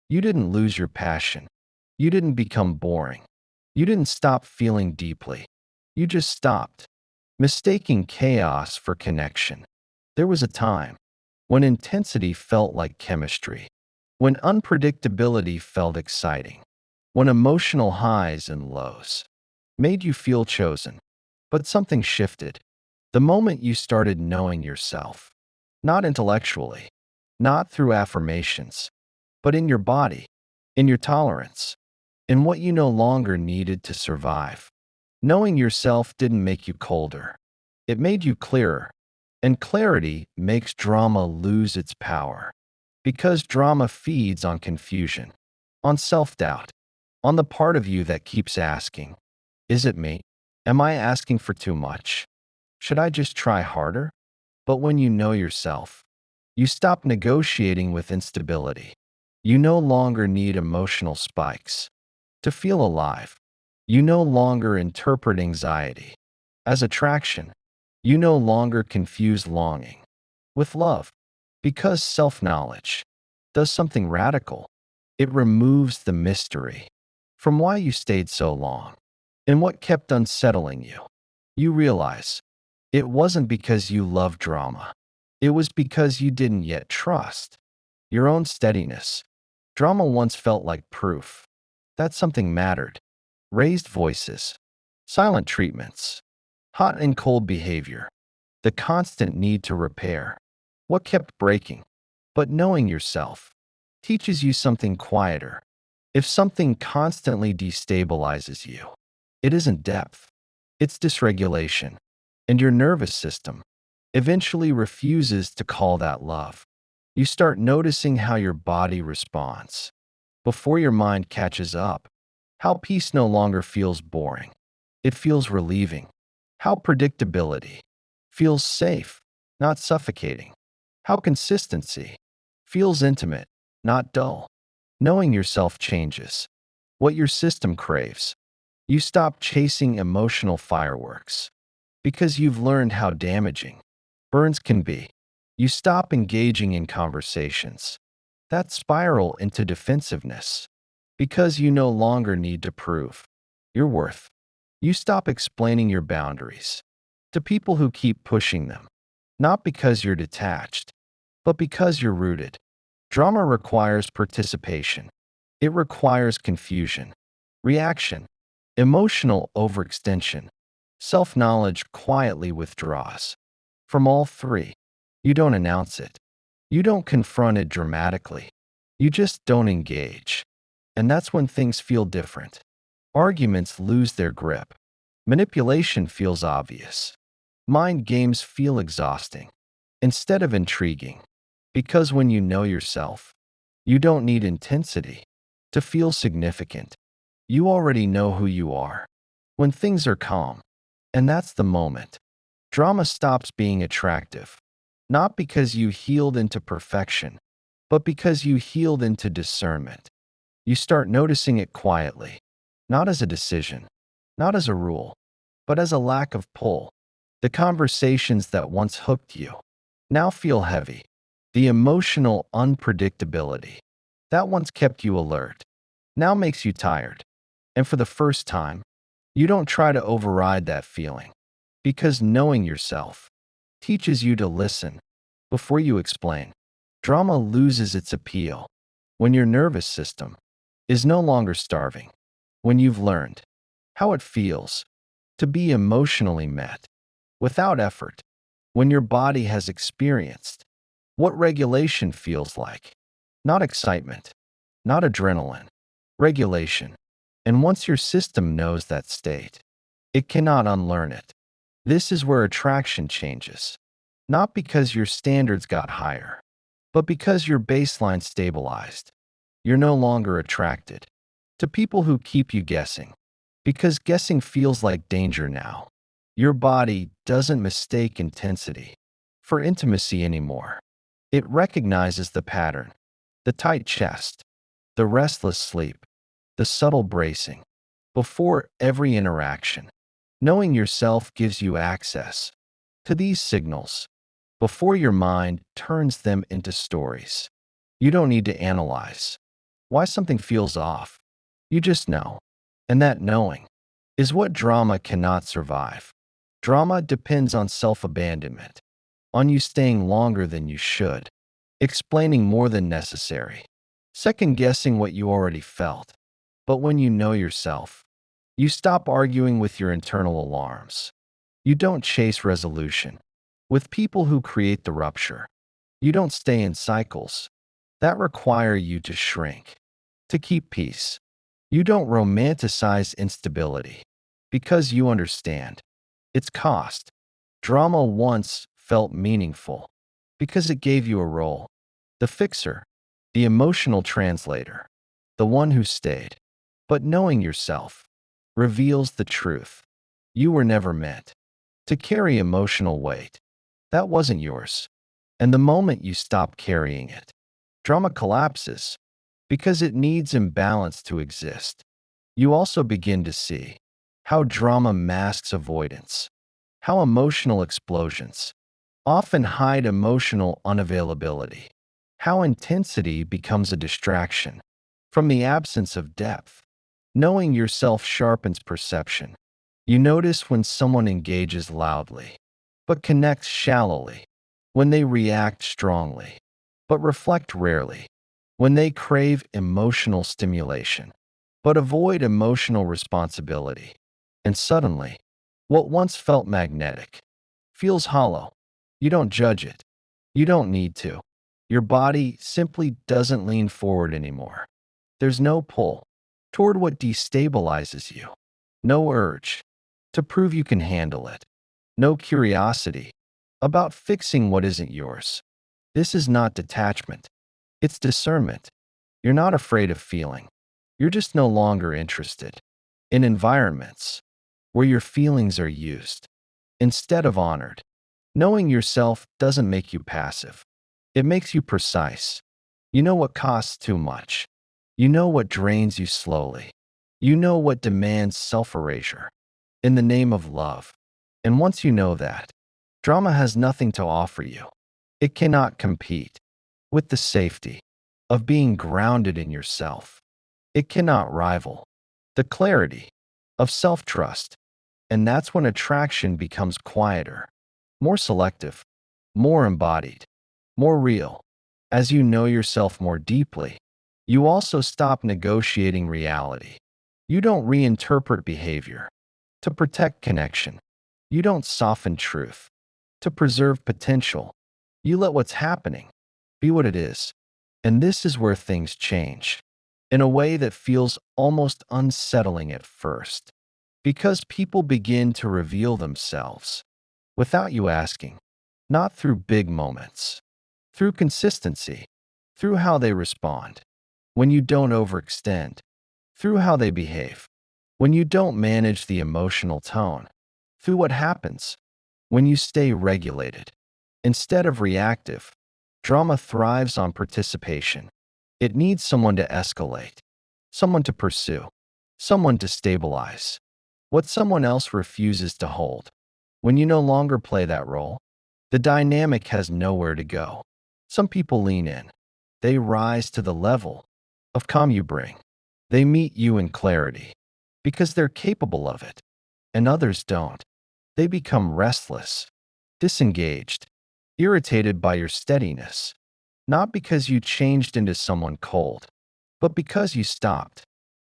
You didn't lose your passion. You didn't become boring. You didn't stop feeling deeply. You just stopped, mistaking chaos for connection. There was a time when intensity felt like chemistry, when unpredictability felt exciting, when emotional highs and lows made you feel chosen. But something shifted the moment you started knowing yourself, not intellectually, not through affirmations, but in your body, in your tolerance, in what you no longer needed to survive. Knowing yourself didn't make you colder. It made you clearer. And clarity makes drama lose its power. Because drama feeds on confusion, on self-doubt, on the part of you that keeps asking, is it me? Am I asking for too much? Should I just try harder? But when you know yourself, you stop negotiating with instability. You no longer need emotional spikes to feel alive. You no longer interpret anxiety as attraction. You no longer confuse longing with love. Because self-knowledge does something radical. It removes the mystery from why you stayed so long and what kept unsettling you. You realize it wasn't because you loved drama. It was because you didn't yet trust your own steadiness. Drama once felt like proof that something mattered. Raised voices, silent treatments, hot and cold behavior, the constant need to repair what kept breaking. But knowing yourself teaches you something quieter. If something constantly destabilizes you, it isn't depth, it's dysregulation. And your nervous system eventually refuses to call that love. You start noticing how your body responds before your mind catches up, how peace no longer feels boring. It feels relieving. How predictability feels safe, not suffocating. How consistency feels intimate, not dull. Knowing yourself changes what your system craves. You stop chasing emotional fireworks because you've learned how damaging burns can be. You stop engaging in conversations that spiral into defensiveness because you no longer need to prove your worth. You stop explaining your boundaries to people who keep pushing them, not because you're detached, but because you're rooted. Drama requires participation. It requires confusion, reaction, emotional overextension. Self-knowledge quietly withdraws from all three. You don't announce it. You don't confront it dramatically. You just don't engage. And that's when things feel different. Arguments lose their grip. Manipulation feels obvious. Mind games feel exhausting instead of intriguing. Because when you know yourself, you don't need intensity to feel significant. You already know who you are when things are calm. And that's the moment drama stops being attractive. Not because you healed into perfection, but because you healed into discernment. You start noticing it quietly, not as a decision, not as a rule, but as a lack of pull. The conversations that once hooked you now feel heavy. The emotional unpredictability that once kept you alert now makes you tired. And for the first time, you don't try to override that feeling because knowing yourself teaches you to listen before you explain. Drama loses its appeal when your nervous system is no longer starving, when you've learned how it feels to be emotionally met without effort, when your body has experienced what regulation feels like. Not excitement, not adrenaline, regulation. And once your system knows that state, it cannot unlearn it. This is where attraction changes. Not because your standards got higher, but because your baseline stabilized. You're no longer attracted to people who keep you guessing, because guessing feels like danger now. Your body doesn't mistake intensity for intimacy anymore. It recognizes the pattern, the tight chest, the restless sleep, the subtle bracing. Before every interaction, knowing yourself gives you access to these signals before your mind turns them into stories. You don't need to analyze. why something feels off. You just know. And that knowing is what drama cannot survive. Drama depends on self-abandonment, on you staying longer than you should, explaining more than necessary, second-guessing what you already felt. But when you know yourself, you stop arguing with your internal alarms. You don't chase resolution with people who create the rupture. You don't stay in cycles that require you to shrink, to keep peace. You don't romanticize instability because you understand its cost. Drama once felt meaningful because it gave you a role, the fixer, the emotional translator, the one who stayed. But knowing yourself reveals the truth. You were never meant to carry emotional weight. That wasn't yours. And the moment you stop carrying it, drama collapses because it needs imbalance to exist. You also begin to see how drama masks avoidance, how emotional explosions often hide emotional unavailability, how intensity becomes a distraction from the absence of depth. Knowing yourself sharpens perception. You notice when someone engages loudly, but connects shallowly, when they react strongly, but reflect rarely, when they crave emotional stimulation, but avoid emotional responsibility. And suddenly, what once felt magnetic feels hollow. You don't judge it. You don't need to. Your body simply doesn't lean forward anymore. There's no pull toward what destabilizes you, no urge to prove you can handle it, no curiosity about fixing what isn't yours. This is not detachment, it's discernment. You're not afraid of feeling. You're just no longer interested in environments where your feelings are used instead of honored. Knowing yourself doesn't make you passive. It makes you precise. You know what costs too much. You know what drains you slowly. You know what demands self-erasure in the name of love. And once you know that, drama has nothing to offer you. It cannot compete with the safety of being grounded in yourself. It cannot rival the clarity of self-trust. And that's when attraction becomes quieter, more selective, more embodied, more real. As you know yourself more deeply, you also stop negotiating reality. You don't reinterpret behavior to protect connection. You don't soften truth to preserve potential. You let what's happening be what it is. And this is where things change in a way that feels almost unsettling at first, because people begin to reveal themselves without you asking, not through big moments, through consistency, through how they respond, when you don't overextend, through how they behave, when you don't manage the emotional tone, through what happens when you stay regulated instead of reactive. Drama thrives on participation. It needs someone to escalate, someone to pursue, someone to stabilize what someone else refuses to hold. When you no longer play that role, the dynamic has nowhere to go. Some people lean in. They rise to the level of calm you bring. They meet you in clarity because they're capable of it, and others don't. They become restless, disengaged, irritated by your steadiness, not because you changed into someone cold, but because you stopped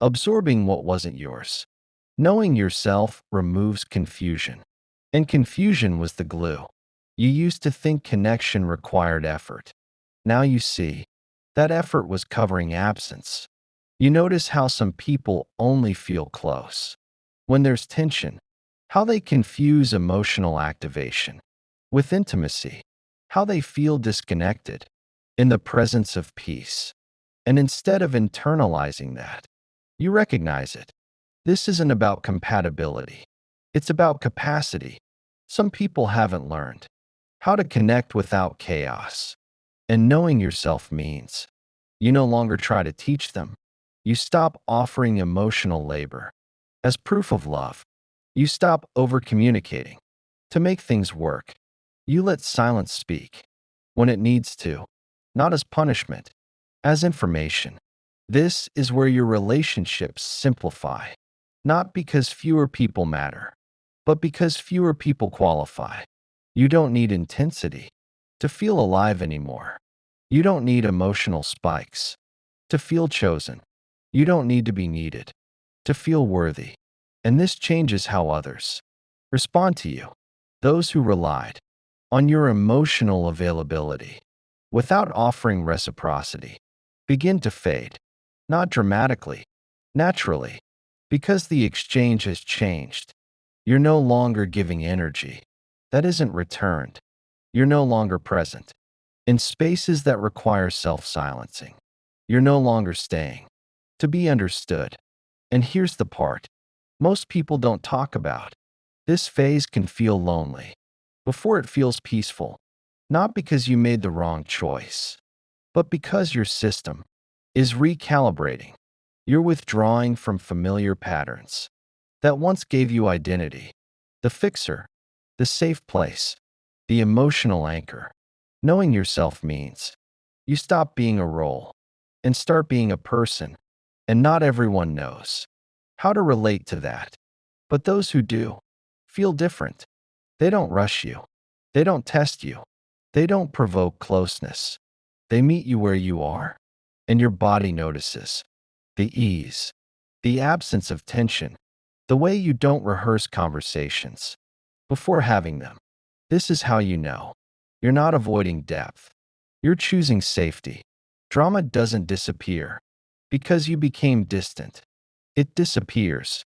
absorbing what wasn't yours. Knowing yourself removes confusion, and confusion was the glue. You used to think connection required effort. Now you see that effort was covering absence. You notice how some people only feel close when there's tension, how they confuse emotional activation with intimacy, how they feel disconnected in the presence of peace. And instead of internalizing that, you recognize it. This isn't about compatibility. It's about capacity. Some people haven't learned how to connect without chaos. And knowing yourself means you no longer try to teach them. You stop offering emotional labor as proof of love. You stop over-communicating to make things work. You let silence speak when it needs to, not as punishment, as information. This is where your relationships simplify, not because fewer people matter, but because fewer people qualify. You don't need intensity to feel alive anymore. You don't need emotional spikes to feel chosen. You don't need to be needed to feel worthy. And this changes how others respond to you. Those who relied on your emotional availability without offering reciprocity begin to fade, not dramatically, naturally, because the exchange has changed. You're no longer giving energy that isn't returned. You're no longer present in spaces that require self-silencing. You're no longer staying to be understood. And here's the part most people don't talk about. This phase can feel lonely before it feels peaceful, not because you made the wrong choice, but because your system is recalibrating. You're withdrawing from familiar patterns that once gave you identity, the fixer, the safe place, the emotional anchor. Knowing yourself means you stop being a role and start being a person, and not everyone knows how to relate to that. But those who do feel different. They don't rush you. They don't test you. They don't provoke closeness. They meet you where you are, and your body notices the ease, the absence of tension, the way you don't rehearse conversations before having them. This is how you know you're not avoiding depth. You're choosing safety. Drama doesn't disappear because you became distant. It disappears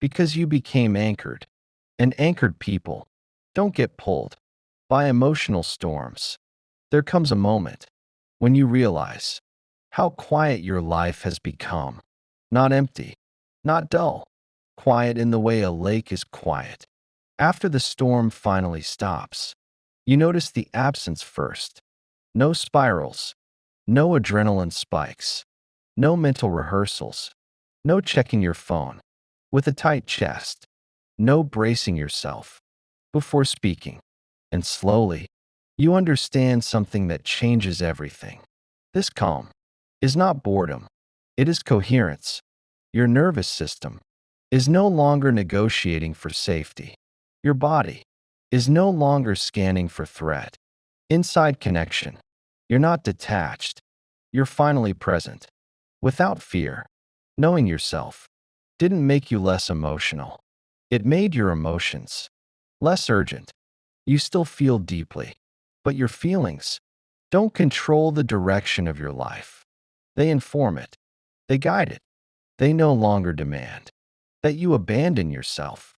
because you became anchored. And anchored people don't get pulled by emotional storms. There comes a moment when you realize how quiet your life has become. Not empty, not dull, quiet in the way a lake is quiet. After the storm finally stops, you notice the absence first. No spirals, no adrenaline spikes, no mental rehearsals, no checking your phone with a tight chest, no bracing yourself before speaking. And slowly, you understand something that changes everything. This calm is not boredom, it is coherence. Your nervous system is no longer negotiating for safety. Your body is no longer scanning for threat. Inside connection, you're not detached. You're finally present. Without fear, knowing yourself didn't make you less emotional. It made your emotions less urgent. You still feel deeply, but your feelings don't control the direction of your life. They inform it. They guide it. They no longer demand that you abandon yourself.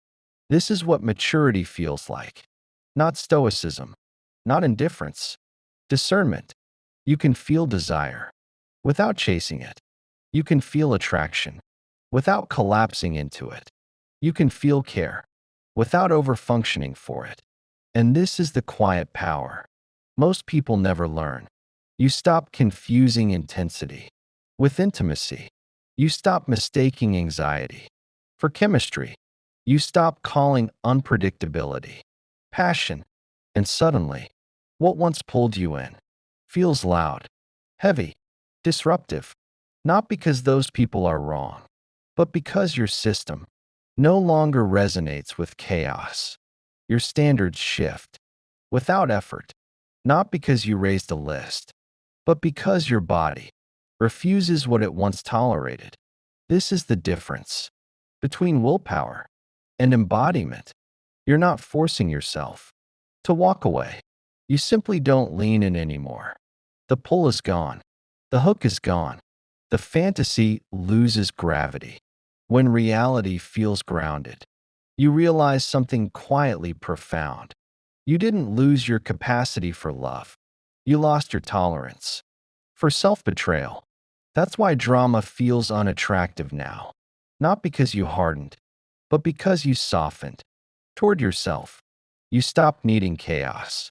This is what maturity feels like. Not stoicism, not indifference, discernment. You can feel desire without chasing it. You can feel attraction without collapsing into it. You can feel care without overfunctioning for it. And this is the quiet power most people never learn. You stop confusing intensity with intimacy. You stop mistaking anxiety for chemistry. You stop calling unpredictability passion. And suddenly, what once pulled you in feels loud, heavy, disruptive. Not because those people are wrong, but because your system no longer resonates with chaos. Your standards shift without effort, not because you raised a list, but because your body refuses what it once tolerated. This is the difference between willpower and embodiment. You're not forcing yourself to walk away. You simply don't lean in anymore. The pull is gone. The hook is gone. The fantasy loses gravity. When reality feels grounded, you realize something quietly profound. You didn't lose your capacity for love. You lost your tolerance for self-betrayal. That's why drama feels unattractive now. Not because you hardened, but because you softened toward yourself. You stopped needing chaos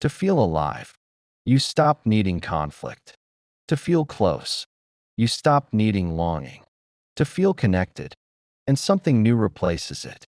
to feel alive. You stopped needing conflict to feel close. You stopped needing longing to feel connected. And something new replaces it.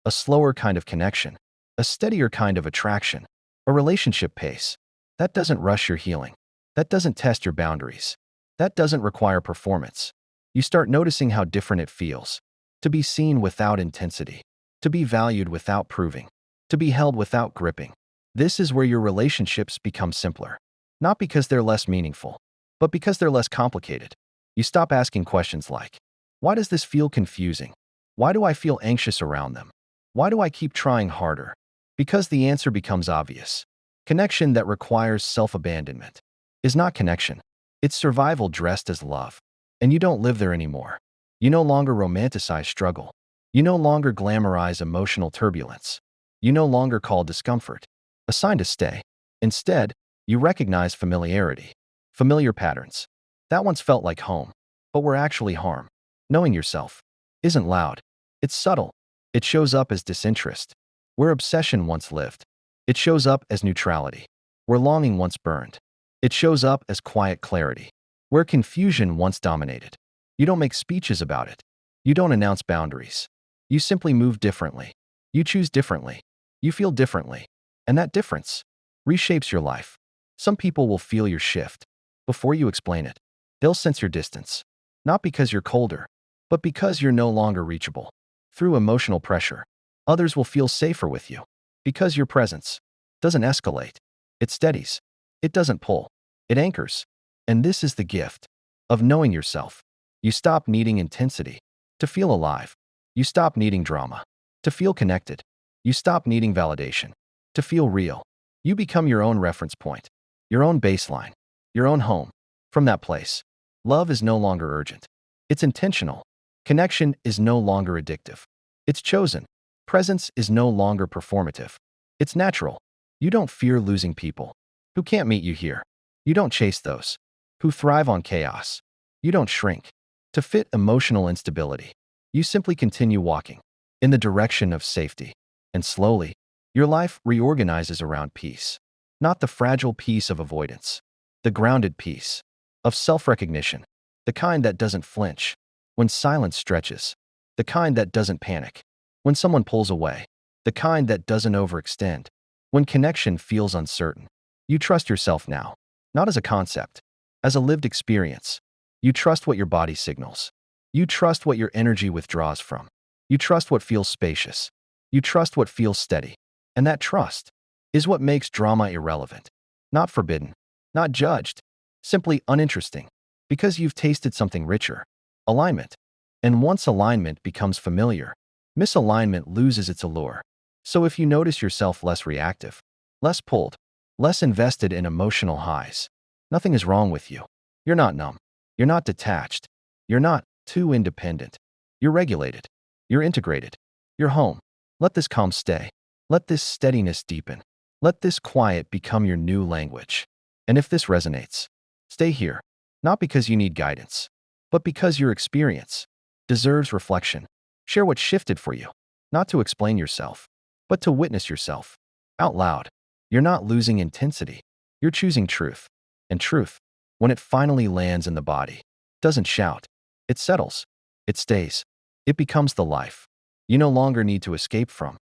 A slower kind of connection, a steadier kind of attraction, a relationship pace that doesn't rush your healing, that doesn't test your boundaries, That doesn't require performance. You start noticing how different it feels. To be seen without intensity. To be valued without proving. To be held without gripping. This is where your relationships become simpler. Not because they're less meaningful, but because they're less complicated. You stop asking questions like, why does this feel confusing? Why do I feel anxious around them? Why do I keep trying harder? Because the answer becomes obvious. Connection that requires self-abandonment is not connection. It's survival dressed as love. And you don't live there anymore. You no longer romanticize struggle. You no longer glamorize emotional turbulence. You no longer call discomfort a sign to stay. Instead, you recognize familiarity, familiar patterns. That once felt like home, but were actually harm. Knowing yourself isn't loud. It's subtle. It shows up as disinterest, where obsession once lived. It shows up as neutrality, where longing once burned. It shows up as quiet clarity, where confusion once dominated. You don't make speeches about it. You don't announce boundaries. You simply move differently. You choose differently. You feel differently. And that difference reshapes your life. Some people will feel your shift before you explain it. They'll sense your distance, not because you're colder, but because you're no longer reachable. Through emotional pressure, others will feel safer with you because your presence doesn't escalate. It steadies. It doesn't pull. It anchors. And this is the gift of knowing yourself. You stop needing intensity to feel alive. You stop needing drama to feel connected. You stop needing validation to feel real. You become your own reference point, your own baseline, your own home. From that place, love is no longer urgent. It's intentional. Connection is no longer addictive. It's chosen. Presence is no longer performative. It's natural. You don't fear losing people who can't meet you here. You don't chase those who thrive on chaos. You don't shrink to fit emotional instability. You simply continue walking in the direction of safety. And slowly, your life reorganizes around peace. Not the fragile peace of avoidance, the grounded peace of self-recognition, the kind that doesn't flinch when silence stretches, the kind that doesn't panic when someone pulls away, the kind that doesn't overextend when connection feels uncertain. You trust yourself now, not as a concept, as a lived experience. You trust what your body signals. You trust what your energy withdraws from. You trust what feels spacious. You trust what feels steady. And that trust is what makes drama irrelevant. Not forbidden, not judged, simply uninteresting. Because you've tasted something richer. Alignment. And once alignment becomes familiar, misalignment loses its allure. So if you notice yourself less reactive, less pulled, less invested in emotional highs, nothing is wrong with you. You're not numb. You're not detached. You're not too independent. You're regulated. You're integrated. You're home. Let this calm stay. Let this steadiness deepen. Let this quiet become your new language. And if this resonates, stay here, not because you need guidance, but because your experience deserves reflection. Share what shifted for you, not to explain yourself, but to witness yourself out loud. You're not losing intensity. You're choosing truth. And truth, when it finally lands in the body, doesn't shout. It settles. It stays. It becomes the life you no longer need to escape from.